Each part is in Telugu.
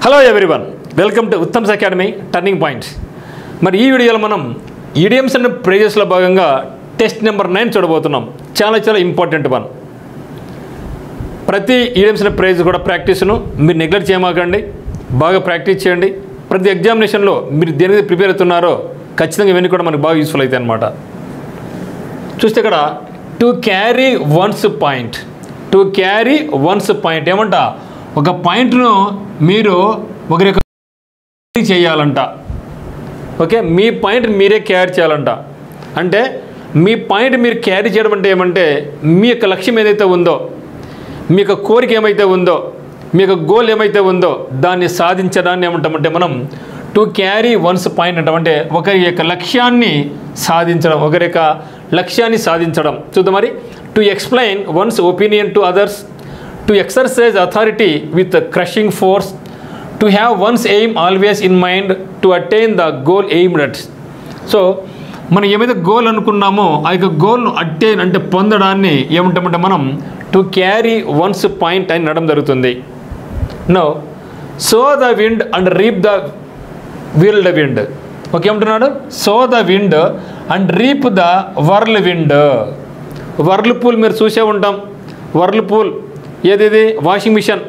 Hello everyone, welcome to Uttam's academy turning points. మరి ఈ వీడియోలో మనం ఈడియమ్స్ అండ్ ఫ్రేజెస్లో భాగంగా టెస్ట్ నెంబర్ 9 చూడబోతున్నాం. చాలా ఇంపార్టెంట్ వన్. ప్రతి ఈడియమ్స్ అండ్ ఫ్రేజ్ కూడా ప్రాక్టీస్ను మీరు నెగ్లెక్ట్ చేయమాకండి, బాగా ప్రాక్టీస్ చేయండి. ప్రతి ఎగ్జామినేషన్లో మీరు దేనికి ప్రిపేర్ అవుతున్నారో ఖచ్చితంగా ఇవన్నీ కూడా మనకు బాగా యూస్ఫుల్ అవుతాయి అన్నమాట. చూస్తే ఇక్కడ టు క్యారీ వన్స్ పాయింట్ ఏమంట, ఒక పాయింట్ను మీరు ఒకరి చేయాలంట. ఓకే, మీ పాయింట్ మీరే క్యారీ చేయాలంట. అంటే మీ పాయింట్ మీరు క్యారీ చేయడం అంటే ఏమంటే, మీ యొక్క లక్ష్యం ఏదైతే ఉందో, మీ యొక్క కోరిక ఏమైతే ఉందో, మీ యొక్క గోల్ ఏమైతే ఉందో దాన్ని సాధించడాన్ని ఏమంటామంటే మనం టు క్యారీ వన్స్ పాయింట్ అంటామంటే ఒకరి యొక్క లక్ష్యాన్ని సాధించడం. చూద్దాం మరి. To explain once opinion to others, to exercise authority with crushing force, to have once aim always in mind, to attain the goal aimed at. So మనం ఏమైతే గోల్ అనుకున్నామో ఆ యొక్క గోల్ను అటైన్ అంటే పొందడాన్ని ఏమంటామంటే మనం టు క్యారీ వన్స్ పాయింట్ అని అనడం జరుగుతుంది. No sow the wind and reap the whirlwind. Okay, ఏమంటున్నాడు? Sow the wind and reap the whirlwind. Whirlpool మీరు చూసే ఉంటాం. వర్ల్పూల్ ఏది? Washing machine.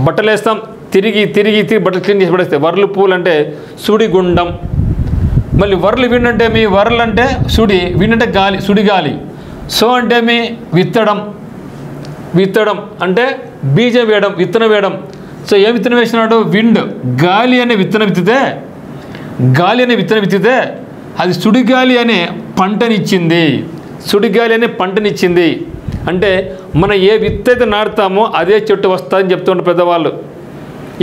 బట్టలు వేస్తాం, తిరిగి బట్టలు క్లీన్ చేసి పడేస్తాయి. వర్ల్పూల్ అంటే సుడిగుండం. మళ్ళీ వర్ల్ విండ్ అంటే మీ వర్ల్ అంటే సుడి, విండ్ అంటే గాలి, సుడిగాలి. సో అంటే మీ విత్తడం అంటే బీజం వేయడం, విత్తనం వేయడం. సో ఏం విత్తనం వేసినాడు? విండ్. గాలి అనే విత్తనం విత్తితే అది సుడిగాలి అనే పంటనిచ్చింది. అంటే మనం ఏ విత్తు అయితే నాటుతామో అదే చెట్టు వస్తుందని చెప్తుంటారు పెద్దవాళ్ళు.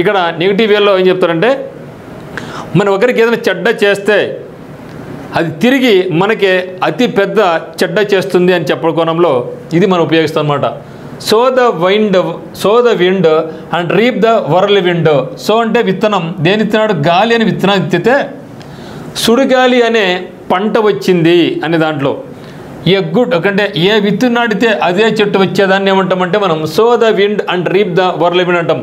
ఇక్కడ నెగిటివ్ వేలో ఏం చెప్తారంటే, మనం ఒకరికి ఏదైనా చెడ్డ చేస్తే అది తిరిగి మనకి అతి పెద్ద చెడ్డ చేస్తుంది అని చెప్పకోణంలో ఇది మనం ఉపయోగిస్తాం అన్నమాట. So the wind and reap the whirl wind. So అంటే విత్తనం. దేని ఇస్తున్నాడు? గాలి అని విత్తనాన్ని ఇచ్చితే సుడిగాలి అనే పంట వచ్చింది అనే దాంట్లో అంటే ఏ విత్తు నాటితే అదే చెట్టు వచ్చేదాన్ని ఏమంటామంటే మనం so the wind and reap the whirl wind అంటాం.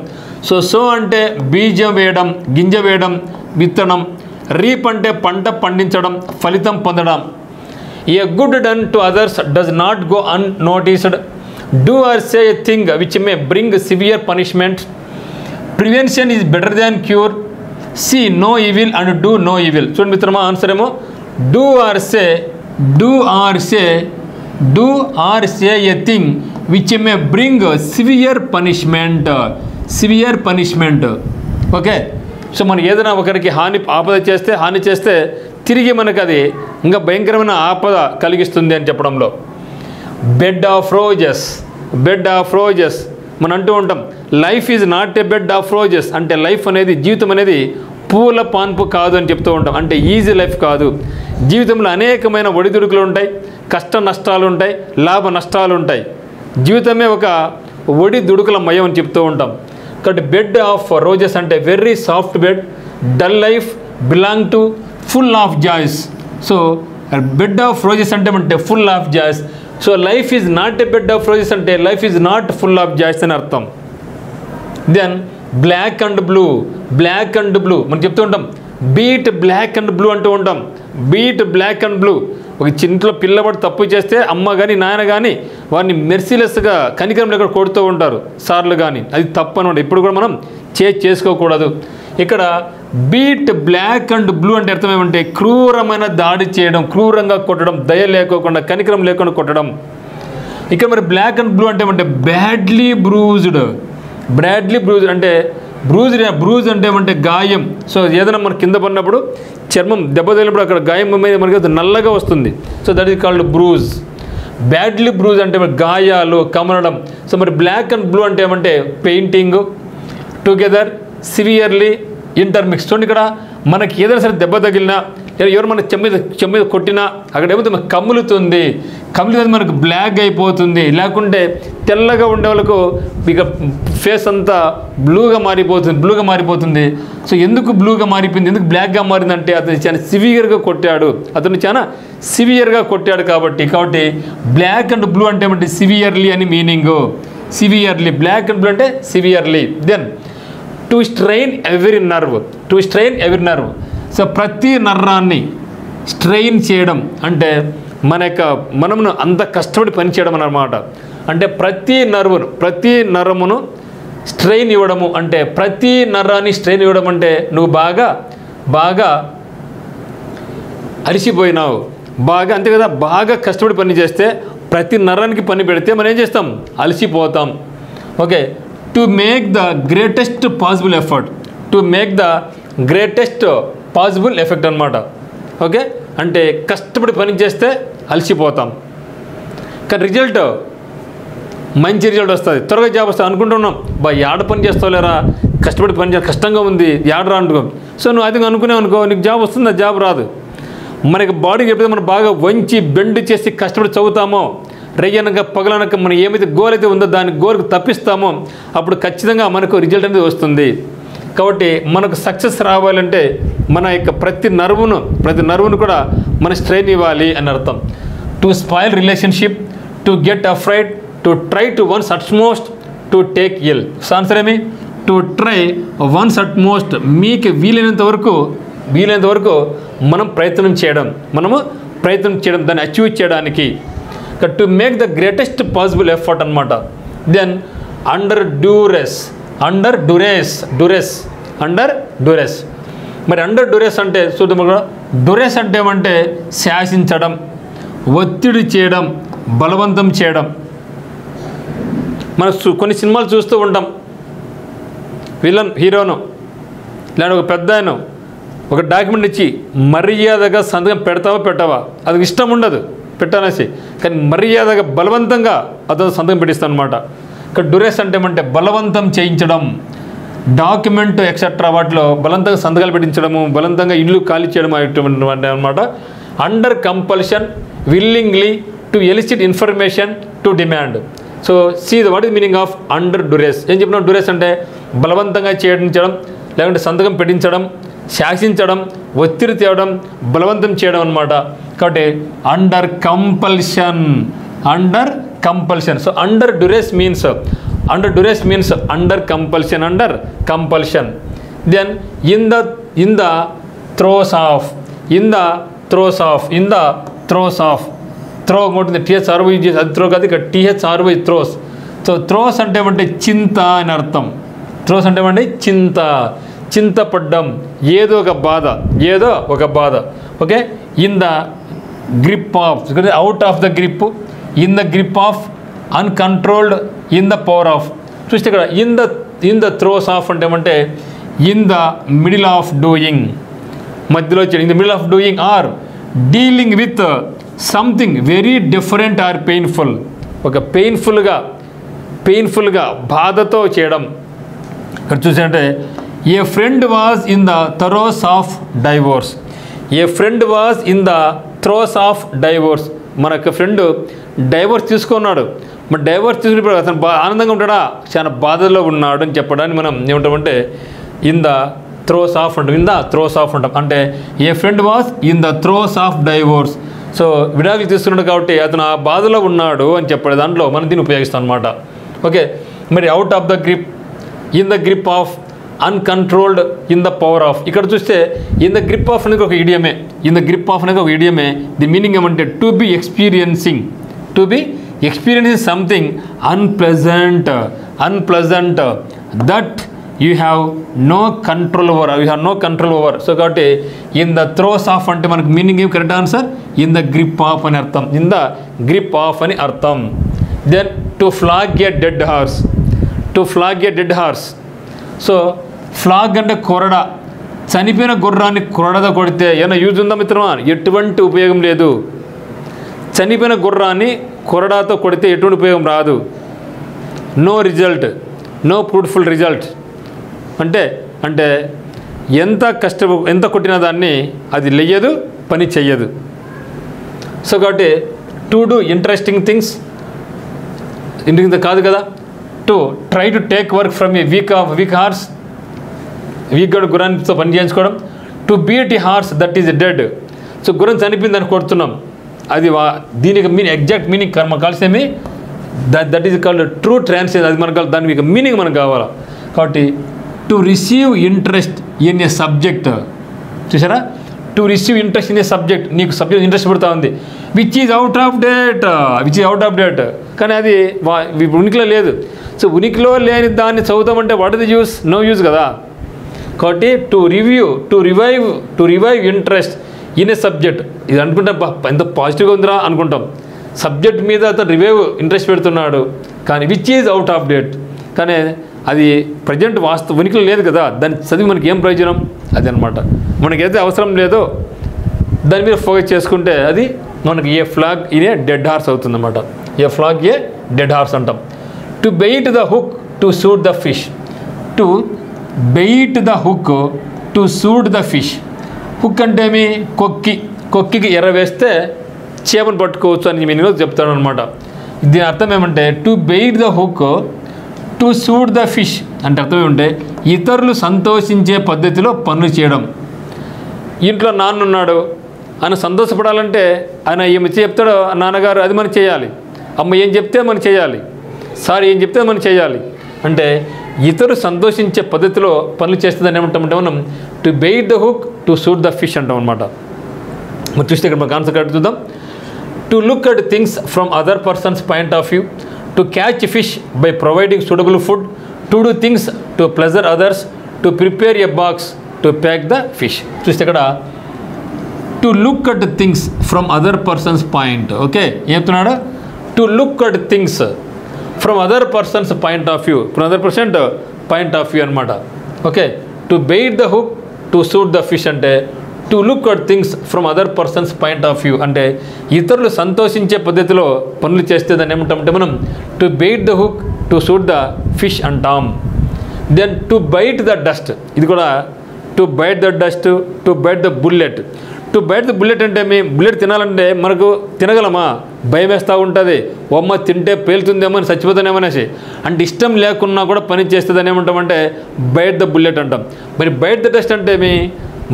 సో అంటే బీజం వేయడం, గింజ వేయడం, విత్తనం. రీప్ అంటే పంట పండించడం, ఫలితం పొందడం. A good done to others does not go unnoticed. Do or say a thing which may bring severe punishment. Prevention is better than cure. See no evil and do no evil. చూడండి మిత్రమా, ఆన్సర్ ఏమో do or say a thing which may bring severe punishment. Okay, so మనం ఏదైనా ఒకరికి హాని చేస్తే తిరిగి మనకు అది ఇంకా భయంకరమైన ఆపద కలిగిస్తుంది అని చెప్పడంలో. బెడ్ ఆఫ్ రోజెస్ మనం అంటూ ఉంటాం. Life is not a bed of roses. అంటే లైఫ్ అనేది, జీవితం అనేది పూల పాన్పు కాదు అని చెప్తూ ఉంటాం. అంటే ఈజీ లైఫ్ కాదు. జీవితంలో అనేకమైన ఒడిదుడుకులు ఉంటాయి, కష్ట నష్టాలు ఉంటాయి, లాభ నష్టాలు ఉంటాయి. జీవితమే ఒక ఒడిదుడుకుల మయం అని చెప్తూ ఉంటాం. కాబట్టి బెడ్ ఆఫ్ రోజెస్ అంటే very soft bed. Dull life belong to full of joys. So bed of roses అంటే full of joys. So life is not a bed of roses అంటే life is not full of joys అని అర్థం. దెన్ బ్లాక్ అండ్ బ్లూ మనం చెప్తూ ఉంటాం. బీట్ బ్లాక్ అండ్ బ్లూ అంటూ ఉంటాం. ఒక ఇంట్లో పిల్లవాడు తప్పు చేస్తే అమ్మ కానీ నాయన కానీ వారిని మెర్సిలెస్గా కనికరం లేకుండా కొడుతూ ఉంటారు సార్లు కానీ. అది తప్పు అనమాట. ఇప్పుడు కూడా మనం చేసుకోకూడదు. ఇక్కడ బీట్ బ్లాక్ అండ్ బ్లూ అంటే అర్థం ఏమంటే క్రూరమైన దాడి చేయడం, క్రూరంగా కొట్టడం, దయ లేకోకుండా, కనికరం లేకుండా కొట్టడం. ఇక్కడ మరి బ్లాక్ అండ్ బ్లూ అంటే ఏమంటే బ్యాడ్లీ బ్రూజ్డ్ అంటే బ్రూజ్ అంటే ఏమంటే గాయం. సో ఏదైనా మన కింద పడినప్పుడు చర్మం దెబ్బ తగిలినప్పుడు అక్కడ గాయం మీద మనకి నల్లగా వస్తుంది. So that is called bruise. Badly bruise అంటే గాయాలు, కమలడం. సో మరి బ్లాక్ అండ్ బ్లూ అంటే ఏమంటే పెయింటింగ్, టుగెదర్, సివియర్లీ, ఇంటర్మిక్స్. చూడండి, ఇక్కడ మనకి ఏదైనా సరే దెబ్బ తగిలినా, ఎవరు మన చెమ్మ కొట్టినా అక్కడ ఏమవుతుంది? కమ్ములుతుంది. మనకు బ్లాక్ అయిపోతుంది. లేకుంటే తెల్లగా ఉండే వాళ్ళకు ఇక ఫేస్ అంతా బ్లూగా మారిపోతుంది. సో ఎందుకు బ్లూగా మారిపోయింది, ఎందుకు బ్లాక్గా మారిందంటే అతను చాలా సివియర్గా కొట్టాడు కాబట్టి బ్లాక్ అండ్ బ్లూ అంటే ఏమంటే సివియర్లీ అని మీనింగ్. బ్లాక్ అండ్ బ్లూ అంటే severely. Then to to strain every nerve. So ప్రతి నర్రాన్ని స్ట్రెయిన్ చేయడం అంటే మనమును అంత కష్టపడి పనిచేయడం అన్నమాట. అంటే ప్రతి నరమును స్ట్రెయిన్ ఇవ్వడము అంటే ప్రతి నరాన్ని స్ట్రెయిన్ ఇవ్వడం అంటే నువ్వు బాగా అలసిపోయినావు, అంతే కదా, బాగా కష్టపడి పని చేస్తే ప్రతి నరానికి పని పెడితే మనం ఏం చేస్తాం, అలసిపోతాం. Okay, to make the greatest possible effect అనమాట. ఓకే, అంటే కష్టపడి పని చేస్తే అలసిపోతాం, కానీ మంచి రిజల్ట్ వస్తుంది, త్వరగా జాబ్ వస్తుంది అనుకుంటున్నాం. యాడ పని చేస్తావులేరా, కష్టపడి పని చేయాలి, కష్టంగా ఉంది, యాడరా అనుకో. సో నువ్వు అది అనుకునేవు అనుకో, నీకు జాబ్ వస్తుంది, ఆ జాబ్ రాదు. మనకి బాడీకి ఎప్పుడైతే మనం బాగా వంచి బెండ్ చేసి కష్టపడి చదువుతామో, రెయ్యనక పగలనక మనం ఏమైతే గోల్ అయితే ఉందో దాని గోల్కి తప్పిస్తామో అప్పుడు ఖచ్చితంగా మనకు రిజల్ట్ అనేది వస్తుంది. కాబట్టి మనకు సక్సెస్ రావాలంటే మన యొక్క ప్రతి నర్వును కూడా మన స్ట్రెయిన్ ఇవ్వాలి అని అర్థం. To spoil relationship, to get afraid, to try to one's utmost, to take ill. Answer ఏమి? To try one's utmost. మీకు వీలైనంత వరకు మనం ప్రయత్నం చేయడం, దాన్ని అచీవ్ చేయడానికి. To make the greatest possible effort అనమాట. Then under duress. మరి అండర్ డ్యూరెస్ అంటే చూద్దాం. డ్యూరెస్ అంటే ఏమంటే శాసించడం, ఒత్తిడి చేయడం, బలవంతం చేయడం. మనం కొన్ని సినిమాలు చూస్తూ ఉంటాం, విలన్ హీరోను లేదా ఒక పెద్ద ఆయన ఒక డాక్యుమెంట్ ఇచ్చి మర్యాదగా సంతకం పెట్టావా, అది ఇష్టం ఉండదు పెట్టానేసి, కానీ మర్యాదగా బలవంతంగా అతను సంతకం పెట్టిస్తాను అనమాట. ఇక్కడ డ్యూరెస్ అంటే ఏమంటే బలవంతం చేయించడం, డాక్యుమెంట్ ఎక్సెట్రా వాటిలో బలవంతంగా సంతకాలు పెట్టించడము, బలవంతంగా ఇల్లు ఖాళీ చేయడం అటువంటి అనమాట. Under compulsion, willingly, to elicit information, to demand. So see the what is meaning of under duress. ఏం చెప్పినాం? డ్యూరెస్ అంటే బలవంతంగా చేయించడం, లేకుంటే సంతకం పెట్టించడం, శాసించడం, ఒత్తిడి తేవడం, బలవంతం చేయడం అనమాట. కాబట్టి under compulsion. So under duress means under compulsion. Then in the throes of. Thro ఉంటుంది, THRO యూజ్ చేసి, అది త్రో కాదు, ఇక్కడ THRO థ్రోస్. సో థ్రోస్ అంటే ఏమంటే చింత అని అర్థం. థ్రోస్ అంటే ఏమంటే చింతపడ్డం, ఏదో ఒక బాధ. Okay, in the grip of, out of the grip, in the grip of, uncontrolled, in the power of. చూస్తే ఇక్కడ ఇన్ ద థ్రోస్ ఆఫ్ అంటే ఏమంటే in the middle of doing, మధ్యలో in the middle of doing, or dealing with something very different or painful. ఒక పెయిన్ఫుల్గా బాధతో చేయడం. ఇక్కడ చూసారంటే a friend was in the throes of divorce. మనకు ఫ్రెండ్ డైవోర్స్ తీసుకున్నాడు, మరి డైవోర్స్ తీసుకున్నప్పుడు అతను ఆనందంగా ఉంటాడా, చాలా బాధలో ఉన్నాడు అని చెప్పడానికి మనం ఏమంటామంటే ఇన్ ద థ్రోస్ ఆఫ్ అంటాం. అంటే a friend was in the throes of divorce. So విడాకులు తీసుకున్నాడు కాబట్టి అతను ఆ బాధలో ఉన్నాడు అని చెప్పే దాంట్లో మనం దీన్ని ఉపయోగిస్తాం అనమాట. ఓకే, మరి out of the grip, in the grip of, uncontrolled, in the power of. ఇక్కడ చూస్తే ఇన్ ద గ్రిప్ ఆఫ్ అనేది ఒక ఇడియమే. దీని మీనింగ్ ఏమంటే to be experiencing something unpleasant that you have no control over. So కాబట్టి ఇన్ ద థ్రోస్ ఆఫ్ అంటే మనకు మీనింగ్ ఏం? Correct answer in the grip of అని అర్థం. Then to flog a dead horse. So flog అంటే కొరడ. చనిపోయిన గుర్రాన్ని కొరడతో కొడితే ఏమైనా యూజ్ ఉందా మిత్రమా? ఎటువంటి ఉపయోగం లేదు. చనిపోయిన గుర్రాన్ని కొరడాతో కొడితే ఎటువంటి ఉపయోగం రాదు. No fruitful result. అంటే ఎంత కొట్టిన దాన్ని అది లేయదు, పని చెయ్యదు. సో కాబట్టి టు డూ ఇంట్రెస్టింగ్ థింగ్స్ కాదు కదా. To try to take work from a weak horse, గుర్రానితో పని చేయించుకోవడం. To beat a horse that is dead. So గుర్రం చనిపోయింది దాన్ని కొడుతున్నాం, అది దీనికి ఎగ్జాక్ట్ మీనింగ్ మనకు కావాల్సింది that is called true translation. అది మనకు దానికి మీనింగ్ మనకు కావాలా. కాబట్టి to to receive interest in a subject. చూసారా, to receive interest in a subject, నీకు సబ్జెక్ట్ ఇంట్రెస్ట్ పడుతూ ఉంది, which is out of date, కానీ అది ఉనికిలో లేదు. సో ఉనికిలో లేని దాన్ని చదువుతామంటే what is the use? No use కదా. కాబట్టి to revive interest in a subject, ఇది అనుకుంటే ఎంత పాజిటివ్గా ఉందిరా అనుకుంటాం. సబ్జెక్ట్ మీద అతను రివైవ్ ఇంట్రెస్ట్ పెడుతున్నాడు, కానీ which is out of date, కానీ అది ప్రజెంట్ ఉనికిలో లేదు కదా, దాన్ని చదివి మనకి ఏం ప్రయోజనం? అది అనమాట. మనకైతే అవసరం లేదో దాని మీద ఫోకస్ చేసుకుంటే అది మనకి a flag in a dead horse అవుతుందన్నమాట. A flag a dead horse అంటాం. To bait the hook to suit the fish. To bait the hook to suit the fish. Hook అంటే ఏమి? కొక్కికి ఎర్ర వేస్తే చేపను పట్టుకోవచ్చు అని మీనింగ్లో చెప్తాను అనమాట. దీని అర్థం ఏమంటే to bait the hook to suit the fish అంటే అర్థం ఏమంటే ఇతరులు సంతోషించే పద్ధతిలో పనులు చేయడం. ఇంట్లో నాన్న ఉన్నాడు, ఆయన సంతోషపడాలంటే ఆయన ఏమి చెప్తాడో నాన్నగారు అది మనం చేయాలి, అమ్మ ఏం చెప్తే మనం చేయాలి, సార్ ఏం చెప్తే మనం చేయాలి. అంటే ఇతరులు సంతోషించే పద్ధతిలో పనులు చేస్తుందని ఏమంటామంటే మనం to bait the hook to suit the fish అంటాం అనమాట. మరి చూస్తే ఇక్కడ మనకు ఆన్సర్ కరెక్ట్ చూద్దాం. To look at things from other person's point of view, to catch fish by providing suitable food, to do things to pleasure others, to prepare a box, to pack the fish. చూస్తే ఇక్కడ to look at things from other person's point. Okay, ఏమవుతున్నాడు? To look at things from other person's point of view, from other person point of view అనమాట. Okay, to bait the hook to suit the fish అంటే to look at things from other person's point of view అంటే ఇతరులు సంతోషించే పద్ధతిలో పనులు చేస్తే దాన్ని ఏమంటామంటే మనం to bait the hook to suit the fish అంటాం. Then to bite the dust, ఇది కూడా to bite the dust, to bite the bullet. To bite the bullet అంటే బుల్లెట్ తినాలంటే మనకు తినగలమా? భయం వేస్తూ ఉంటుంది, అమ్మ తింటే పేలుతుందేమో అని చచ్చిపోతానేమో అనేసి, అంటే ఇష్టం లేకున్నా కూడా పని చేస్తుందని ఏమంటామంటే బైట్ ద బుల్లెట్ అంటాం. మరి బైట్ ద డస్ట్ అంటే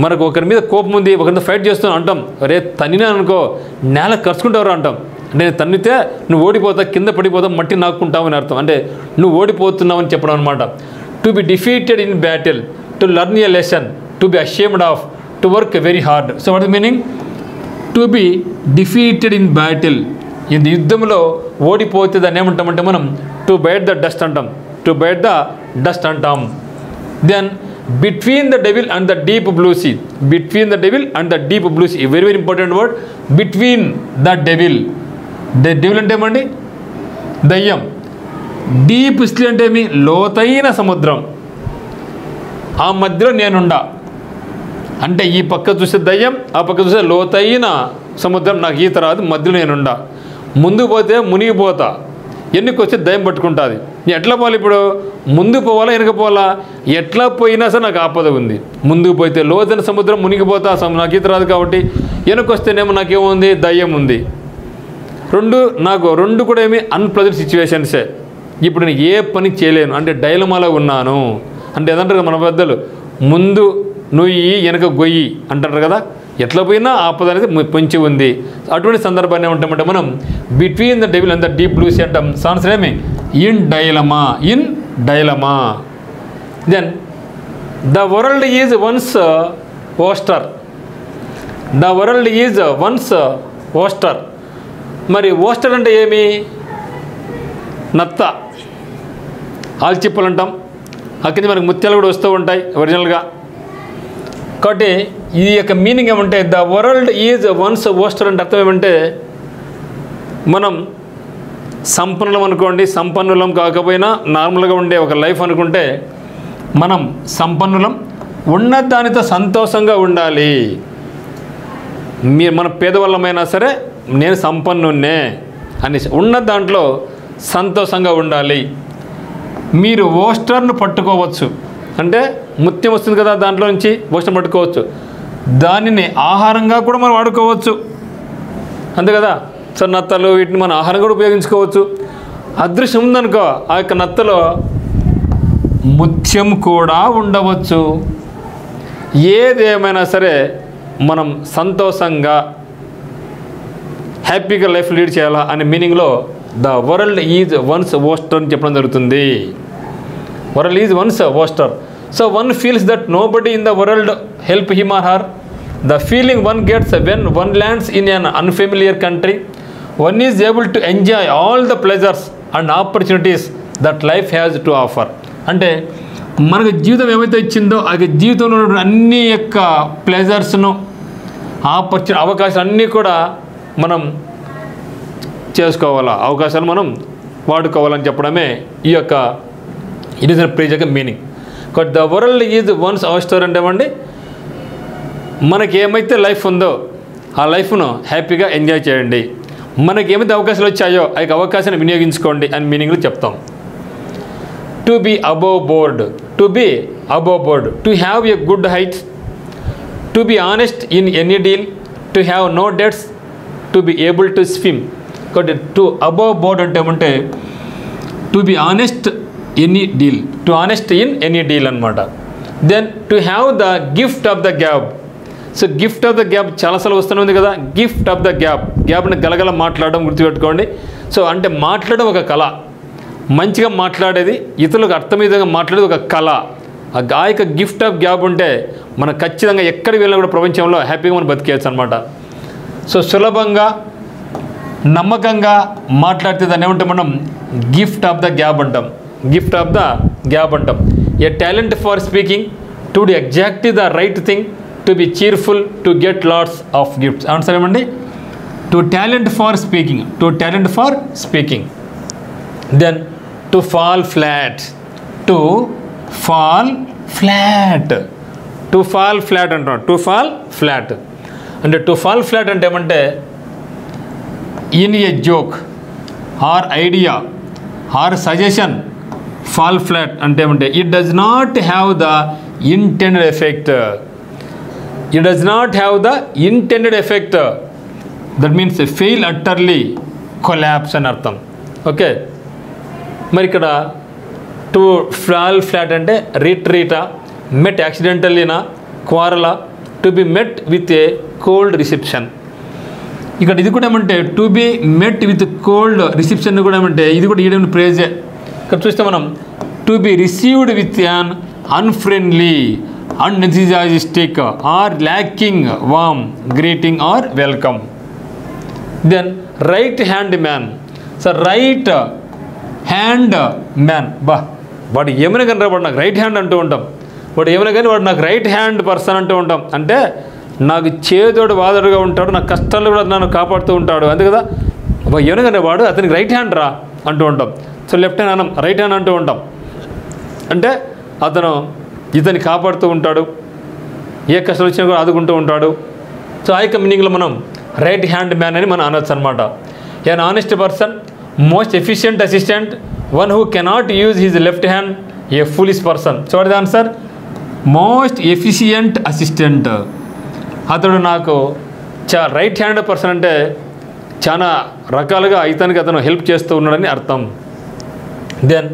మనకు ఒకరి మీద కోపం ఉంది, ఒకరితో ఫైట్ చేస్తున్నాం అంటాం, రే తన్నినా అనుకో నేల కరుచుకుంటావురా అంటాం. అంటే నేను తన్నితే నువ్వు ఓడిపోతావు, కింద పడిపోతావు, మట్టి నాక్కుంటావు అని అర్థం, అంటే నువ్వు ఓడిపోతున్నావు అని చెప్పడం అనమాట. To be defeated in battle, to learn a lesson, to be ashamed of, to work very hard. So what is meaning? To be defeated in battle, ఇది యుద్ధంలో ఓడిపోతే దాన్ని ఏమంటామంటే మనం టు బైట్ ద డస్ట్ అంటాం, టు బైట్ ద డస్ట్ అంటాం. Then between the devil and the deep blue sea, between the devil and the deep blue sea, very very important word. Between the devil, devil అంటే ఏమండి? దయ్యం. డీప్ స్లీ అంటే ఏమి? లోతైన సముద్రం. ఆ మధ్యలో నేనుండా అంటే ఈ పక్క చూసే దయ్యం, ఆ పక్క చూసే లోతైన సముద్రం, నాకు ఈత రాదు, మధ్యలో నేనుండా. ముందుకు పోతే మునిగిపోతా, ఎన్నికి వచ్చి దయ్యం పట్టుకుంటుంది. ఎట్లా పోవాలి ఇప్పుడు? ముందు పోవాలా వెనక పోవాలా? ఎట్లా పోయినా సరే నాకు ఆపద ఉంది. ముందుకు పోతే లోతైన సముద్రం, మునిగిపోతా, నాకు ఈత రాదు కాబట్టి. వెనక్కి వస్తేనేమో నాకేముంది? దయ్యం ఉంది. రెండు కూడా ఏమి అన్ప్లెజెంట్ సిచ్యువేషన్సే. ఇప్పుడు నేను ఏ పని చేయలేను అంటే డైలమాలో ఉన్నాను. అంటే ఏదంటారు మన పెద్దలు, ముందు నుయ్యి వెనక గొయ్యి అంటారు కదా, ఎట్లా పోయినా ఆపద అనేది పొంచి ఉంది. అటువంటి సందర్భాన్ని ఏమంటామంటే మనం between the devil and the deep blue sea అంటాం. ఆన్సర్ ఏమి? In dilemma, in dilemma. Then the world is one's oyster, the world is one's oyster. మరి ఓస్టర్ అంటే ఏమి? నత్త, ఆల్చిప్పలు అంటాం. అక్కడి మనకు ముత్యాలు కూడా వస్తూ ఉంటాయి ఒరిజినల్గా. కాబట్టి ఈ యొక్క మీనింగ్ ఏమంటే the world is one's oyster అంటే అర్థం ఏమంటే మనం సంపన్నులం అనుకోండి, సంపన్నులం కాకపోయినా నార్మల్గా ఉండే ఒక లైఫ్ అనుకుంటే మనం సంపన్నులం, ఉన్న దానితో సంతోషంగా ఉండాలి. మన పేదవాళ్ళమైనా సరే నేను సంపన్నున్నే అని ఉన్న దాంట్లో సంతోషంగా ఉండాలి. మీరు ఓస్టర్ను పట్టుకోవచ్చు అంటే ముత్యం వస్తుంది కదా, దాంట్లో నుంచి ఓస్టర్ పట్టుకోవచ్చు. దానిని ఆహారంగా కూడా మనం వాడుకోవచ్చు, అంతే కదా. సో నత్తలు వీటిని మనం ఆహారంగా కూడా ఉపయోగించుకోవచ్చు. అదృశ్యం ఉందనుకో, ఆ యొక్క నత్తలో ముత్యం కూడా ఉండవచ్చు. ఏదేమైనా సరే మనం సంతోషంగా హ్యాపీగా లైఫ్ లీడ్ చేయాలా అనే మీనింగ్లో the world is one's oyster అని చెప్పడం జరుగుతుంది. World is one's oyster. So one feels that nobody in the world help him or her. The feeling one gets when one lands in an unfamiliar country, one is able to enjoy all the pleasures and opportunities that life has to offer. అంటే మనకు జీవితం ఏమైతే ఇచ్చిందో ఆ జీవితంలో ఉన్న అన్ని యొక్క ప్లెజర్స్ను అవకాశాలు అన్నీ కూడా మనం చేసుకోవాలా, అవకాశాలు మనం వాడుకోవాలని చెప్పడమే ఈ యొక్క ఇట్ ఈస్ ప్రేజ్ యొక్క meaning. But the world is one's oyster అంటే ఏమండి, మనకి ఏమైతే లైఫ్ ఉందో ఆ లైఫ్ను హ్యాపీగా ఎంజాయ్ చేయండి, మనకి ఏమైతే అవకాశాలు వచ్చాయో ఆ యొక్క అవకాశాన్ని వినియోగించుకోండి అని మీనింగ్లో చెప్తాం. To be above board, to be above board, to have a good height, to be honest in any deal, to have no debts, to be able to swim. కాబట్టి టు అబోవ్ బోర్డ్ అంటే ఏమంటే to be honest any deal, to honest in any deal అనమాట. Then to have the gift of the gab. So gift of the gap చాలాసార్లు వస్తూనే ఉంది కదా, గిఫ్ట్ ఆఫ్ ద గ్యాప్, గ్యాప్ని గలగల మాట్లాడడం గుర్తుపెట్టుకోండి. సో అంటే మాట్లాడడం ఒక కళ, మంచిగా మాట్లాడేది, ఇతరులకు అర్థమయ్యే విధంగా మాట్లాడేది ఒక కళ. ఆ యొక్క గిఫ్ట్ ఆఫ్ గ్యాప్ ఉంటే మనం ఖచ్చితంగా ఎక్కడికి వెళ్ళినా కూడా ప్రపంచంలో హ్యాపీగా మనం బతికేయచ్చు అనమాట. సో సులభంగా నమ్మకంగా మాట్లాడితే దాన్ని ఏమంటే మనం గిఫ్ట్ ఆఫ్ ద గ్యాప్ అంటాం, గిఫ్ట్ ఆఫ్ ద గ్యాప్ అంటాం. A talent for speaking, to do exactly the right thing, to be cheerful, to get lots of gifts. Answer ఏమండి, to talent for speaking, to talent for speaking. Then to fall flat, to fall flat, to fall flat అంటున్నాడు, టు ఫాల్ ఫ్లాట్ అంటే టు ఫాల్ ఫ్లాట్ అంటే ఏమంటే in a joke or idea or suggestion fall flat అంటే ఏమంటే it does not have the intended effect, it does not have the intended effect, that means fail utterly, collapse అని అర్థం. ఓకే, మరి ఇక్కడ టు ఫాల్ ఫ్లాట్ అంటే రిట్రీటా, మెట్ యాక్సిడెంటల్లీనా, క్వారలా, to be met with a cold reception. ఇక్కడ ఇది కూడా ఏమంటే to be met with cold reception కూడా ఏమంటే ఇది కూడా ఈడేమి ప్రేజే. ఇక్కడ చూస్తే మనం to be received with an unfriendly, unenthusiastic or lacking warm greeting or welcome. Then right hand man. So right hand man, బా వాడు ఏమైనా కానీ వాడు నాకు రైట్ హ్యాండ్ అంటూ ఉంటాం, వాడు ఏమైనా కానీ వాడు నాకు రైట్ హ్యాండ్ పర్సన్ అంటూ ఉంటాం. అంటే నాకు చేదోడు వాదోడుగా ఉంటాడు, నాకు కష్టాలు కూడా నన్ను కాపాడుతూ ఉంటాడు, అంతే కదా. ఏమైనా కానీ వాడు అతనికి రైట్ హ్యాండ్ రా అంటూ ఉంటాం. సో లెఫ్ట్ హ్యాండ్ అనం, రైట్ హ్యాండ్ అంటూ ఉంటాం. అంటే అతను ఇతన్ని కాపాడుతూ ఉంటాడు, ఏ కష్టాలు వచ్చినా కూడా ఆదుకుంటూ ఉంటాడు. సో ఆ యొక్క మీనింగ్లో మనం రైట్ హ్యాండ్ మ్యాన్ అని మనం అనొచ్చు అనమాట. ఎన్ honest person, most efficient assistant, one who cannot use his left hand, A foolish person. So what the answer, most efficient assistant. అతడు నాకు రైట్ హ్యాండ్ పర్సన్ అంటే చాలా రకాలుగా ఇతనికి అతను హెల్ప్ చేస్తూ ఉన్నాడని అర్థం. Then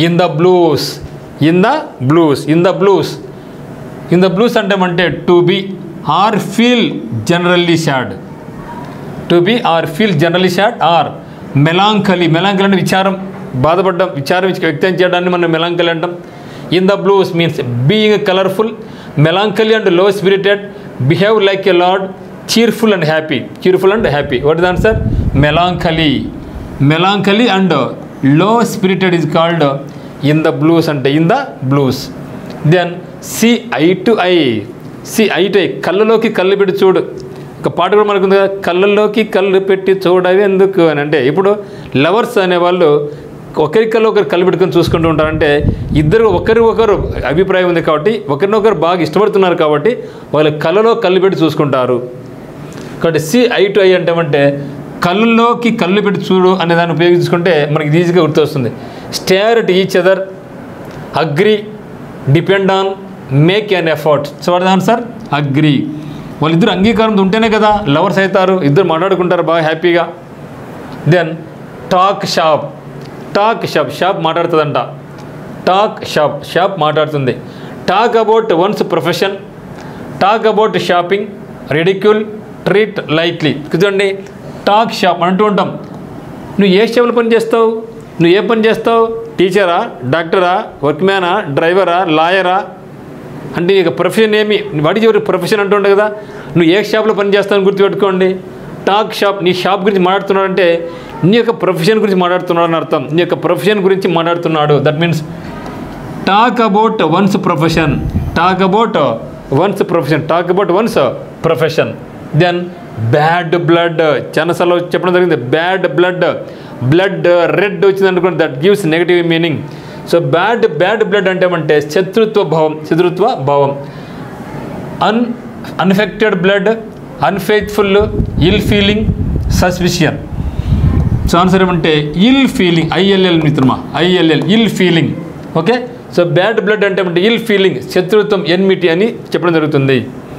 in the blues, in the blues, in the blues, in the blues అంటే ఏమంటే to be or feel generally sad, to be or feel generally sad or melancholy. Melancholy అంటే విచారం, బాధపడ్డం, విచారం వ్యక్తం చేయడాన్ని మనం మెలాంకలీ అంటాం. In the blues means being colourful, melancholy and low spirited, behave like a lord, cheerful and happy, cheerful and happy. What is the answer, melancholy. Melancholy and low spirited is called in the blues అంటే in the blues. Then see eye to eye, see eye to eye, కళ్ళలోకి కళ్ళు పెట్టి చూడు. ఒక పాట కూడా మనకు ఉంది కదా, కళ్ళల్లోకి కళ్ళు పెట్టి చూడవి ఎందుకు అని. అంటే ఇప్పుడు లవర్స్ అనేవాళ్ళు ఒకరి కళ్ళు ఒకరు కళ్ళు పెట్టుకొని చూసుకుంటూ ఉంటారంటే ఇద్దరు ఒకరు అభిప్రాయం ఉంది కాబట్టి ఒకరినొకరు బాగా ఇష్టపడుతున్నారు కాబట్టి వాళ్ళ కళ్ళలో కళ్ళు పెట్టి చూసుకుంటారు. కాబట్టి సి ఐ టు ఐ అంటే కళ్ళల్లోకి కళ్ళు పెట్టి చూడు అనే దాన్ని ఉపయోగించుకుంటే మనకి ఈజీగా గుర్తొస్తుంది. Stair at each other, agree, depend on, make an effort. So what the answer, agree. వాళ్ళిద్దరు అంగీకారం ఉంటేనే కదా లవర్స్ అవుతారు, ఇద్దరు మాట్లాడుకుంటారు బాగా హ్యాపీగా. Then talk shop, talk shop, shop మాట్లాడుతుందంట, టాక్ షాప్, షాప్ మాట్లాడుతుంది. Talk about one's profession, talk about shopping, ridicule, treat lightly. చూడండి టాక్ షాప్ అంటూ ఉంటాం. నువ్వు ఏ షాప్లో పని చేస్తావు, నువ్వు ఏ పని చేస్తావు, టీచరా, డాక్టరా, వర్క్మ్యానా, డ్రైవరా, లాయరా, అంటే ఇక ప్రొఫెషన్ ఏమి, వాట్ ఈజ్ యువర్ ప్రొఫెషన్ అంటుండే కదా. నువ్వు ఏ షాప్లో పని చేస్తావని గుర్తుపెట్టుకోండి. టాక్ షాప్, నీ షాప్ గురించి మాట్లాడుతున్నాడంటే నీ యొక్క ప్రొఫెషన్ గురించి మాట్లాడుతున్నాడు అని అర్థం. నీ యొక్క ప్రొఫెషన్ గురించి మాట్లాడుతున్నాడు. That means talk about one's profession, talk about one's profession, talk about one's profession. Then bad blood, చాలాసార్లు చెప్పడం జరిగింది. బ్యాడ్ బ్లడ్, బ్లడ్ రెడ్ వచ్చింది అనుకోండి, that gives negative meaning. So bad blood అంటే శత్రుత్వ భావం. Unaffected blood, unfaithful, ill feeling, suspicion. So answer ఏమంటే ఇల్ ఫీలింగ్, ILL మిత్రమా, ILL, ill feeling. Okay, so bad blood అంటే ఇల్ ఫీలింగ్, శత్రుత్వం, ఎన్మిటీ అని చెప్పడం జరుగుతుంది.